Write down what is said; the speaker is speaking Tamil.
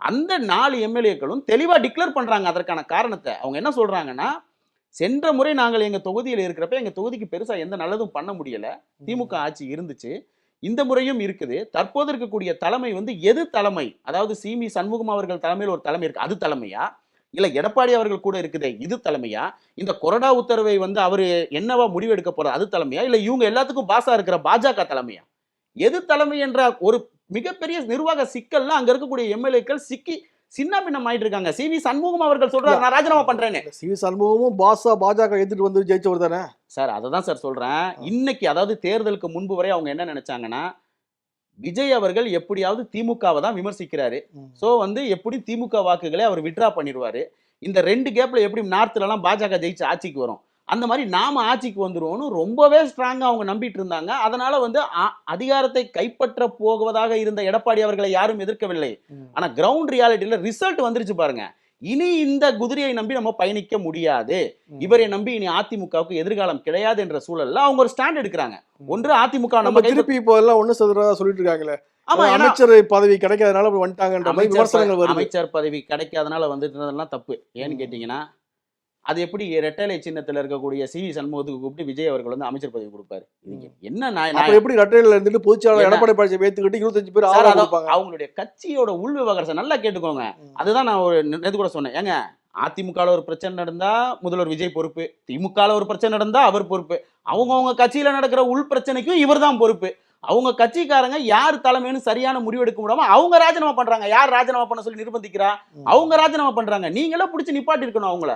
அந்த 4 எம்எல்ஏக்களும் தெளிவா டிக்ளேர் பண்றாங்க அதற்கான காரணத்தை. அவங்க என்ன சொல்றாங்கன்னா, சென்ற முறை நாங்கள் எங்க தொகுதியில இருக்கிறப்ப எங்க தொகுதிக்கு பெருசா எந்த நல்லதும் பண்ண முடியல. திமுக ஆட்சி இருந்துச்சு. இந்த முறையும் இருக்குது. தற்போது இருக்கக்கூடிய தலைமை வந்து எது தலைமை? அதாவது சி.மி. சண்முகம் அவர்கள் தலைமையில் ஒரு தலைமை இருக்கு. அது தலைமையா? இல்ல எடப்பாடி அவர்கள் கூட இருக்குதே இது தலைமையா? இந்த கொறடா உத்தரவை வந்து அவரு என்னவா முடிவெடுக்க போறார் அது தலைமையா? இல்ல இவங்க எல்லாத்துக்கும் பாஸா இருக்கிற பாஜக தலைமையா? எது தலைமை என்ற ஒரு மிகப்பெரிய நிர்வாக சிக்கல்ல அங்க இருக்கக்கூடிய எம்எல்ஏக்கள் சிக்கி சின்னாபின்னம் ஆயிட்டு இருக்காங்க. சி.வி. சண்முகம் அவர்கள் சொல்றாரு நான் ராஜினாமா பண்றேன்னு. சி.வி. சண்முகமும் பாஸா பாஜக எடுத்துட்டு வந்து ஜெயிச்சவர் தானே சார். அததான் சார் சொல்றேன். இன்னைக்கு அதாவது தேர்தலுக்கு முன்பு வரை அவங்க என்ன நினைச்சாங்கன்னா, விஜய் அவர்கள் எப்படியாவது திமுகவை தான் விமர்சிக்கிறாரு. சோ வந்து எப்படி திமுக வாக்குகளை அவர் வித்ட்ரா பண்ணிடுவாரு. இந்த 2 கேப்ல எப்படி நார்த்ல எல்லாம் பாஜக ஜெயிச்சு ஆட்சிக்கு வரும். அந்த மாதிரி நாம ஆட்சிக்கு வந்துருவோம்னு ரொம்பவே ஸ்ட்ராங்கா அவங்க நம்பிட்டு இருந்தாங்க. அதனால வந்து அதிகாரத்தை கைப்பற்ற போவதாக இருந்த எடப்பாடி அவர்களை யாரும் எதிர்க்கவில்லை. ஆனா கிரவுண்ட் ரியாலிட்டியில ரிசல்ட் வந்துருச்சு பாருங்க. இனி இந்த குதிரையை நம்பி நம்ம பயணிக்க முடியாது. இவரை நம்பி இனி அதிமுகவுக்கு எதிர்காலம் கிடையாது என்ற சூழல்ல அவங்க ஒரு ஸ்டாண்ட் எடுக்கிறாங்க. ஒன்று அதிமுக நம்ம திருப்பி இப்போ எல்லாம் ஒண்ணு சதுரா சொல்லிட்டு இருக்காங்களே. ஆமா, அமைச்சர் பதவி கிடைக்காதனால வந்துட்டாங்கன்ற மாதிரி விமர்சனங்கள் வருது. அமைச்சர் பதவி கிடைக்காதனால வந்துட்டதெல்லாம் தப்பு. ஏன்னு கேட்டீங்கன்னா, அது எப்படி இரட்டை சின்னத்துல இருக்கக்கூடிய சி.வி. சண்முகத்துக்கு கூப்பிட்டு விஜய் அவர்கள் வந்து அமைச்சர் பதவி கொடுப்பாரு? என்ன அப்ப எப்படி ரெட்டையில இருந்துட்டு பொதுச்செயலாளர் எடப்பாடி பழனிசாமி ஏத்துக்கிட்டு 25 பேர் ஆதரவு கொடுப்பாங்க? அவங்களுடைய கட்சியோட உள் விவகாரம் நல்லா கேட்டுக்கோங்க. அதுதான் நான் ஒரு நேத்து கூட சொன்னேன். ஏங்க அதிமுகல ஒரு பிரச்சனை நடந்தா முதல்வர் விஜய் பொறுப்பு, திமுகல ஒரு பிரச்சனை நடந்தா அவர் பொறுப்பு, அவங்க கட்சியில நடக்கிற உள் பிரச்சனைக்கும் இவர் தான் பொறுப்பு. அவங்க கட்சிக்காரங்க யார் தலைமைன்னு சரியான முடிவெடுக்க முடியாம அவங்க ராஜினாமா பண்றாங்க. யார் ராஜினாமா பண்ண சொல்லி நிர்பந்திக்கிறா? அவங்க ராஜினாமா பண்றாங்க. நீங்களே பிடிச்சி நிப்பாட்டி இருக்கணும் அவங்கள.